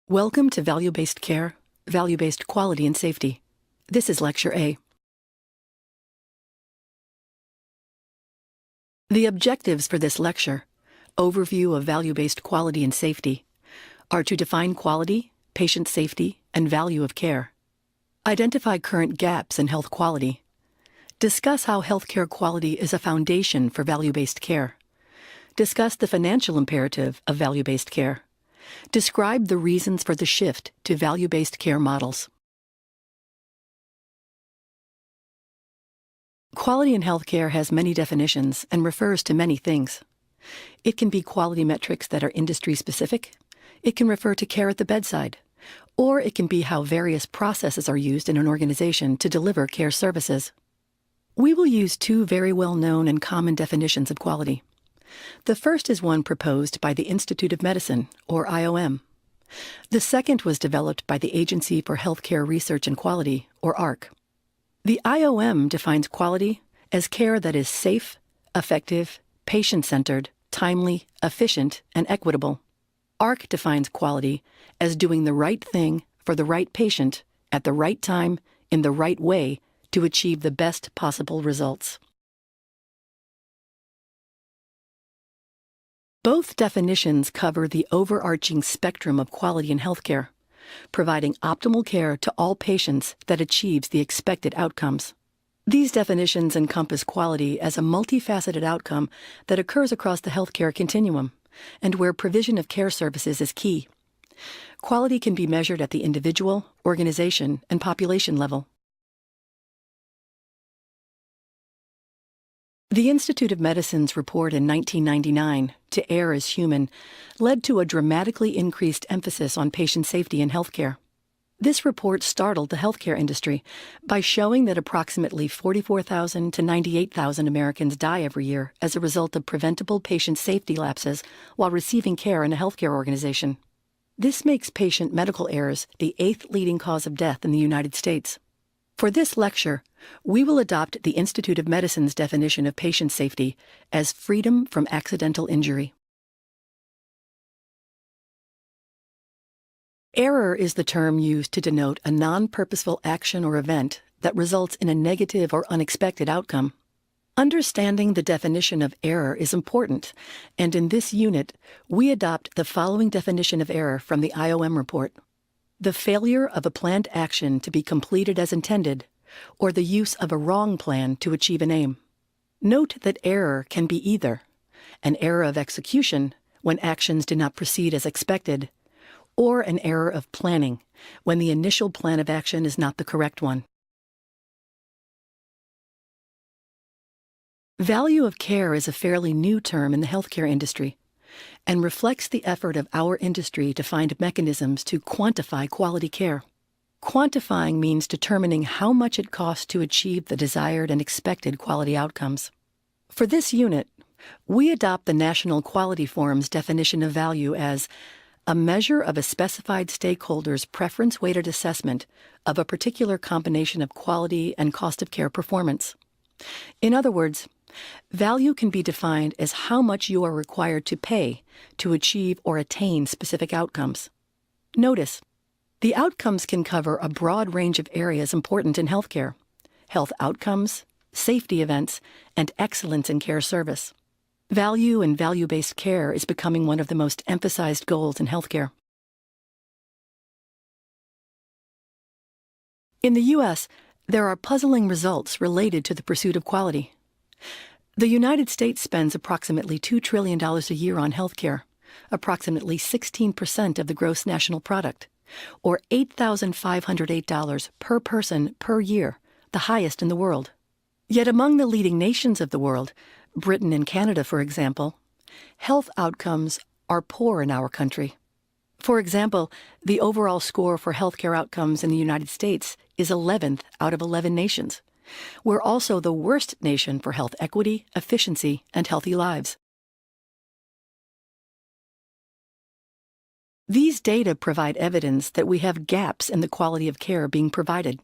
Welcome to Value-Based Care, Value-Based Quality and Safety. This is Lecture A. The objectives for this lecture, overview of value-based quality and safety, are to define quality, patient safety, and value of care, identify current gaps in health quality, discuss how healthcare quality is a foundation for value-based care, discuss the financial imperative of value-based care, describe the reasons for the shift to value-based care models. Quality in healthcare has many definitions and refers to many things. It can be quality metrics that are industry-specific, it can refer to care at the bedside, or it can be how various processes are used in an organization to deliver care services. We will use two very well-known and common definitions of quality. The first is one proposed by the Institute of Medicine, or IOM. The second was developed by the Agency for Healthcare Research and Quality, or AHRQ. The IOM defines quality as care that is safe, effective, patient-centered, timely, efficient, and equitable. AHRQ defines quality as doing the right thing for the right patient at the right time in the right way to achieve the best possible results. Both definitions cover the overarching spectrum of quality in healthcare, providing optimal care to all patients that achieves the expected outcomes. These definitions encompass quality as a multifaceted outcome that occurs across the healthcare continuum, and where provision of care services is key. Quality can be measured at the individual, organization, and population level. The Institute of Medicine's report in 1999, To Err is Human, led to a dramatically increased emphasis on patient safety in healthcare. This report startled the healthcare industry by showing that approximately 44,000 to 98,000 Americans die every year as a result of preventable patient safety lapses while receiving care in a healthcare organization. This makes patient medical errors the 8th leading cause of death in the United States. For this lecture, we will adopt the Institute of Medicine's definition of patient safety as freedom from accidental injury. Error is the term used to denote a non-purposeful action or event that results in a negative or unexpected outcome. Understanding the definition of error is important, and in this unit, we adopt the following definition of error from the IOM report: the failure of a planned action to be completed as intended, or the use of a wrong plan to achieve an aim. Note that error can be either an error of execution when actions do not proceed as expected, or an error of planning when the initial plan of action is not the correct one. Value of care is a fairly new term in the healthcare industry, and reflects the effort of our industry to find mechanisms to quantify quality care. Quantifying means determining how much it costs to achieve the desired and expected quality outcomes. For this unit, we adopt the National Quality Forum's definition of value as a measure of a specified stakeholder's preference-weighted assessment of a particular combination of quality and cost of care performance. In other words, value can be defined as how much you are required to pay to achieve or attain specific outcomes. Notice, the outcomes can cover a broad range of areas important in healthcare: health outcomes, safety events, and excellence in care service. Value and value-based care is becoming one of the most emphasized goals in healthcare. In the U.S., there are puzzling results related to the pursuit of quality. The United States spends approximately $2 trillion a year on healthcare, approximately 16% of the gross national product, or $8,508 per person per year, the highest in the world. Yet among the leading nations of the world, Britain and Canada, for example, health outcomes are poor in our country. For example, the overall score for healthcare outcomes in the United States is 11th out of 11 nations. We're also the worst nation for health equity, efficiency, and healthy lives. These data provide evidence that we have gaps in the quality of care being provided.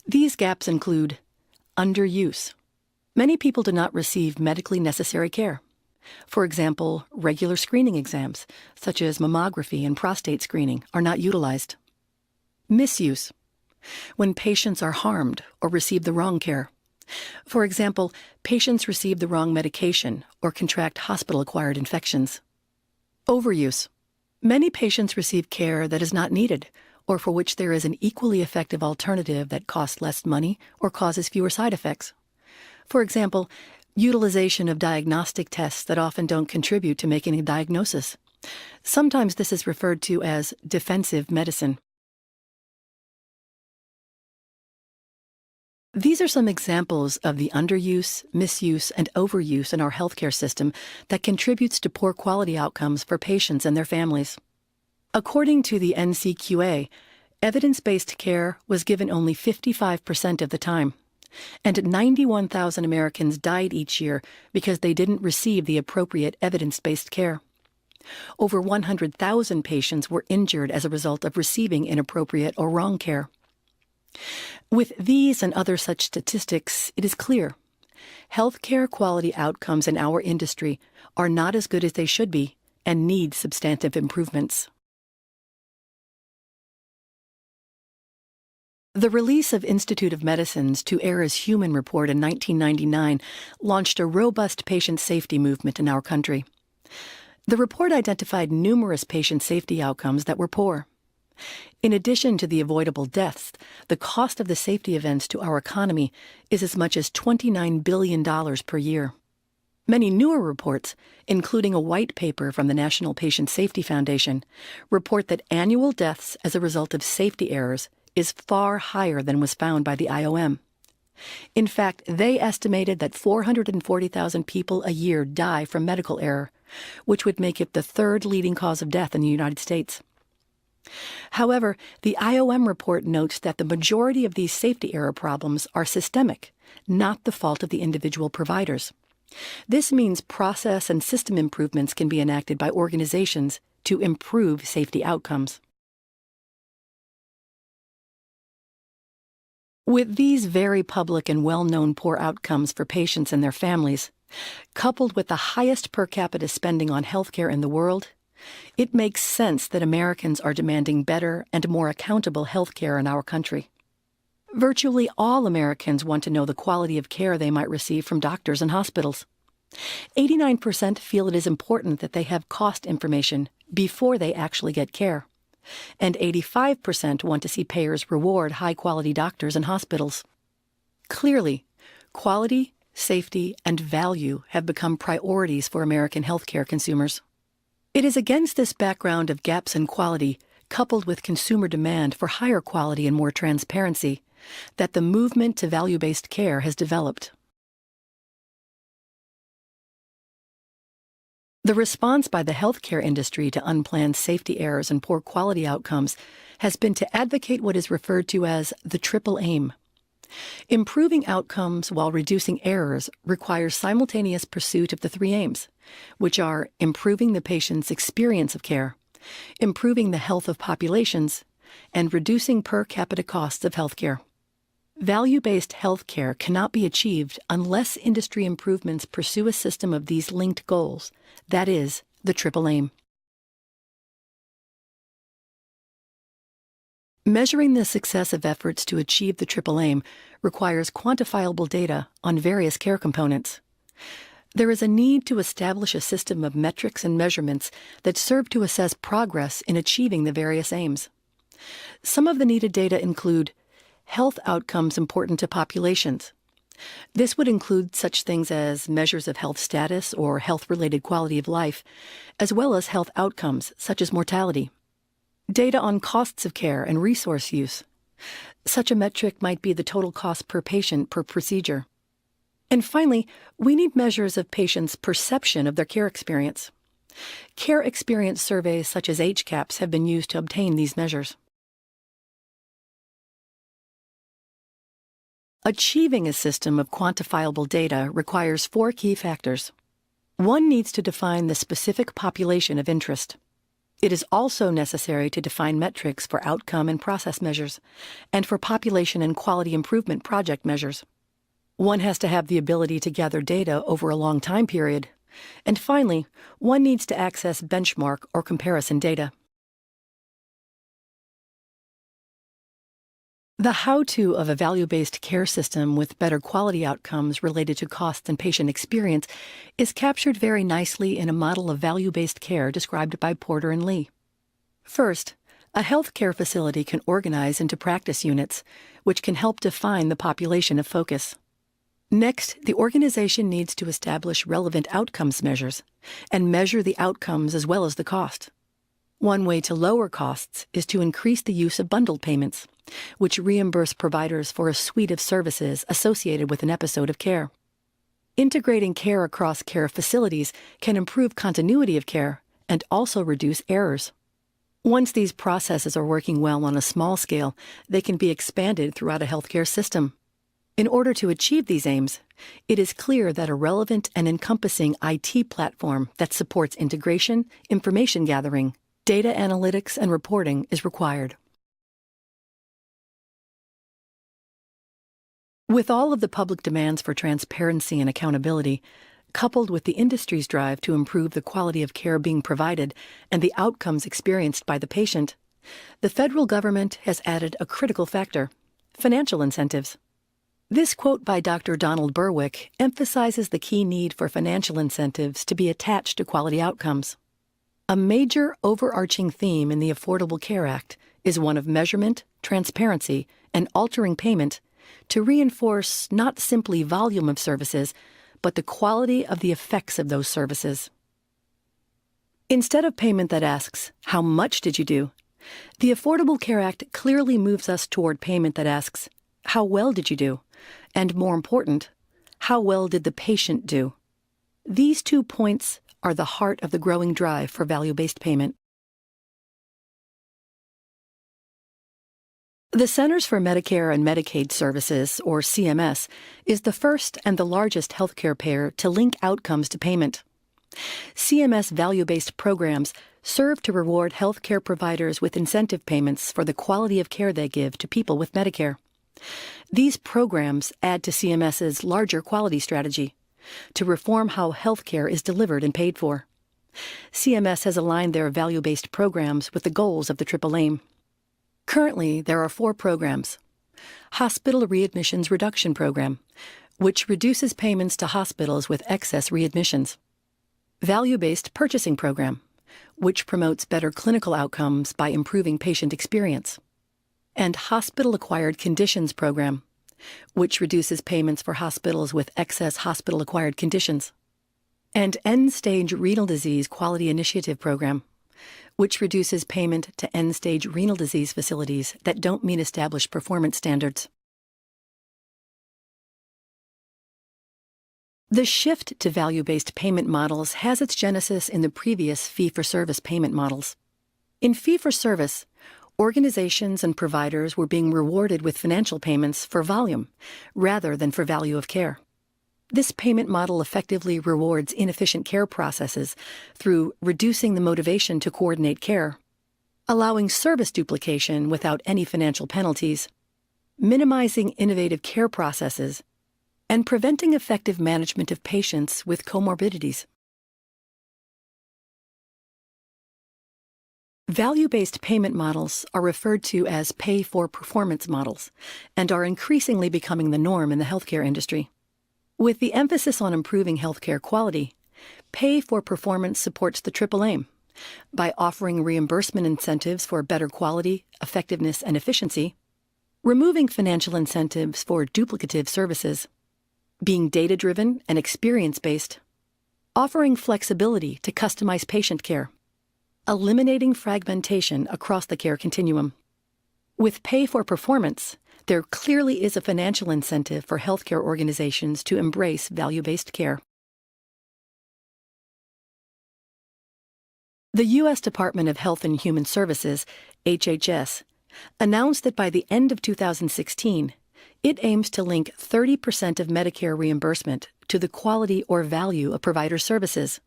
These gaps include underuse. Many people do not receive medically necessary care. For example, regular screening exams, such as mammography and prostate screening, are not utilized. Misuse, when patients are harmed or receive the wrong care. For example, patients receive the wrong medication or contract hospital-acquired infections. Overuse, many patients receive care that is not needed, or for which there is an equally effective alternative that costs less money or causes fewer side effects. For example, utilization of diagnostic tests that often don't contribute to making a diagnosis. Sometimes this is referred to as defensive medicine. These are some examples of the underuse, misuse, and overuse in our healthcare system that contributes to poor quality outcomes for patients and their families. According to the NCQA, evidence-based care was given only 55% of the time, and 91,000 Americans died each year because they didn't receive the appropriate evidence-based care. Over 100,000 patients were injured as a result of receiving inappropriate or wrong care. With these and other such statistics, it is clear healthcare quality outcomes in our industry are not as good as they should be and need substantive improvements. The release of Institute of Medicine's To Err is Human report in 1999 launched a robust patient safety movement in our country. The report identified numerous patient safety outcomes that were poor. In addition to the avoidable deaths, the cost of the safety events to our economy is as much as $29 billion per year. Many newer reports, including a white paper from the National Patient Safety Foundation, report that annual deaths as a result of safety errors is far higher than was found by the IOM. In fact, they estimated that 440,000 people a year die from medical error, which would make it the third leading cause of death in the United States. However, the IOM report notes that the majority of these safety error problems are systemic, not the fault of the individual providers. This means process and system improvements can be enacted by organizations to improve safety outcomes. With these very public and well-known poor outcomes for patients and their families, coupled with the highest per capita spending on healthcare in the world, it makes sense that Americans are demanding better and more accountable health care in our country. Virtually all Americans want to know the quality of care they might receive from doctors and hospitals. 89% feel it is important that they have cost information before they actually get care. And 85% want to see payers reward high-quality doctors and hospitals. Clearly, quality, safety, and value have become priorities for American healthcare consumers. It is against this background of gaps in quality, coupled with consumer demand for higher quality and more transparency, that the movement to value-based care has developed. The response by the healthcare industry to unplanned safety errors and poor quality outcomes has been to advocate what is referred to as the triple aim. Improving outcomes while reducing errors requires simultaneous pursuit of the three aims, which are improving the patient's experience of care, improving the health of populations, and reducing per capita costs of healthcare. Value-based healthcare cannot be achieved unless industry improvements pursue a system of these linked goals, that is, the triple aim. Measuring the success of efforts to achieve the triple aim requires quantifiable data on various care components. There is a need to establish a system of metrics and measurements that serve to assess progress in achieving the various aims. Some of the needed data include health outcomes important to populations. This would include such things as measures of health status or health-related quality of life, as well as health outcomes such as mortality. Data on costs of care and resource use. Such a metric might be the total cost per patient per procedure. And finally, we need measures of patients' perception of their care experience. Care experience surveys such as HCAHPS have been used to obtain these measures. Achieving a system of quantifiable data requires 4 key factors. One needs to define the specific population of interest. It is also necessary to define metrics for outcome and process measures, and for population and quality improvement project measures. One has to have the ability to gather data over a long time period, And finally, one needs to access benchmark or comparison data. The how-to of a value-based care system with better quality outcomes related to cost and patient experience is captured very nicely in a model of value-based care described by Porter and Lee. First, a healthcare facility can organize into practice units, which can help define the population of focus. Next, the organization needs to establish relevant outcomes measures and measure the outcomes as well as the cost. One way to lower costs is to increase the use of bundled payments, which reimburse providers for a suite of services associated with an episode of care. Integrating care across care facilities can improve continuity of care and also reduce errors. Once these processes are working well on a small scale, they can be expanded throughout a healthcare system. In order to achieve these aims, it is clear that a relevant and encompassing IT platform that supports integration, information gathering, data analytics, and reporting is required. With all of the public demands for transparency and accountability, coupled with the industry's drive to improve the quality of care being provided and the outcomes experienced by the patient, the federal government has added a critical factor: financial incentives. This quote by Dr. Donald Berwick emphasizes the key need for financial incentives to be attached to quality outcomes. A major overarching theme in the Affordable Care Act is one of measurement, transparency, and altering payment to reinforce not simply volume of services, but the quality of the effects of those services. Instead of payment that asks, "How much did you do?" the Affordable Care Act clearly moves us toward payment that asks, "How well did you do?" and, more important, "How well did the patient do?" These 2 points are the heart of the growing drive for value-based payment. The Centers for Medicare and Medicaid Services, or CMS, is the first and the largest healthcare payer to link outcomes to payment. CMS value-based programs serve to reward healthcare providers with incentive payments for the quality of care they give to people with Medicare. These programs add to CMS's larger quality strategy to reform how healthcare is delivered and paid for. CMS has aligned their value-based programs with the goals of the Triple Aim. Currently, there are 4 programs. Hospital Readmissions Reduction Program, which reduces payments to hospitals with excess readmissions. Value-Based Purchasing Program, which promotes better clinical outcomes by improving patient experience. And Hospital-Acquired Conditions Program, which reduces payments for hospitals with excess hospital-acquired conditions. And End-Stage Renal Disease Quality Initiative Program, which reduces payment to end-stage renal disease facilities that don't meet established performance standards. The shift to value-based payment models has its genesis in the previous fee-for-service payment models. In fee-for-service, organizations and providers were being rewarded with financial payments for volume rather than for value of care. This payment model effectively rewards inefficient care processes through reducing the motivation to coordinate care, allowing service duplication without any financial penalties, minimizing innovative care processes, and preventing effective management of patients with comorbidities. Value-based payment models are referred to as pay-for-performance models and are increasingly becoming the norm in the healthcare industry. With the emphasis on improving healthcare quality, pay-for-performance supports the Triple Aim by offering reimbursement incentives for better quality, effectiveness, and efficiency, removing financial incentives for duplicative services, being data-driven and experience-based, offering flexibility to customize patient care, eliminating fragmentation across the care continuum. With pay-for-performance, there clearly is a financial incentive for healthcare organizations to embrace value-based care. The U.S. Department of Health and Human Services, HHS, announced that by the end of 2016, it aims to link 30% of Medicare reimbursement to the quality or value of provider services,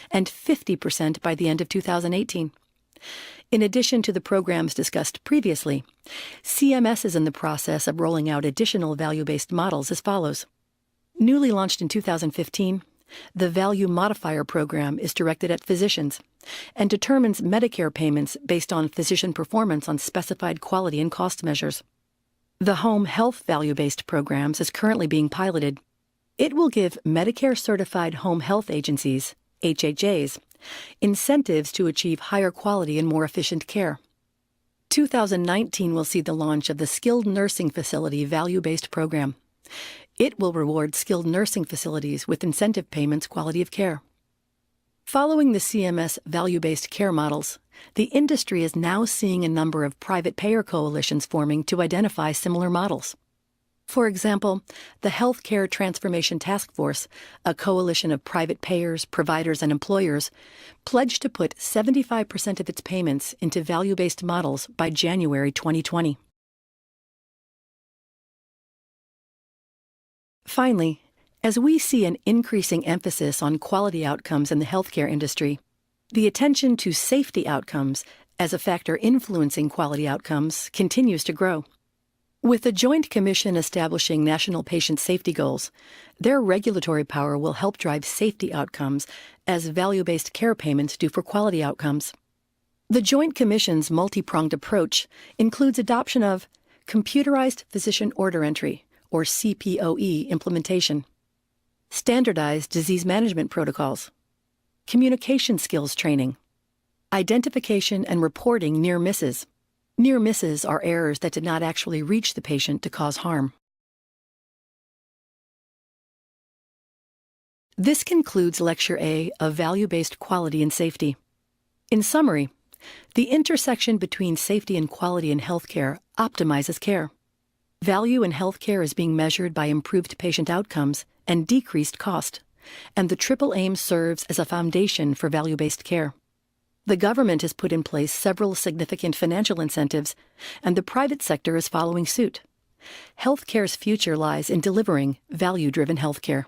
and 50% by the end of 2018. In addition to the programs discussed previously, CMS is in the process of rolling out additional value-based models as follows. Newly launched in 2015, The Value Modifier program is directed at physicians and determines Medicare payments based on physician performance on specified quality and cost measures. The Home Health Value-Based Programs is currently being piloted. It will give Medicare-certified home health agencies, HHAs, incentives to achieve higher quality and more efficient care. 2019 will see the launch of the Skilled Nursing Facility Value-Based Program. It will reward skilled nursing facilities with incentive payments quality of care. Following the CMS value-based care models, the industry is now seeing a number of private payer coalitions forming to identify similar models. For example, the Healthcare Transformation Task Force, a coalition of private payers, providers, and employers, pledged to put 75% of its payments into value-based models by January 2020. Finally, as we see an increasing emphasis on quality outcomes in the healthcare industry, the attention to safety outcomes as a factor influencing quality outcomes continues to grow. With the Joint Commission establishing national patient safety goals, their regulatory power will help drive safety outcomes as value-based care payments do for quality outcomes. The Joint Commission's multi-pronged approach includes adoption of Computerized Physician Order Entry, or CPOE, implementation, standardized disease management protocols, communication skills training, identification and reporting near misses. Near misses are errors that did not actually reach the patient to cause harm. This concludes Lecture A of Value-Based Quality and Safety. In summary, the intersection between safety and quality in healthcare optimizes care. Value in healthcare is being measured by improved patient outcomes and decreased cost, and the triple aim serves as a foundation for value-based care. The government has put in place several significant financial incentives, and the private sector is following suit. Healthcare's future lies in delivering value-driven healthcare.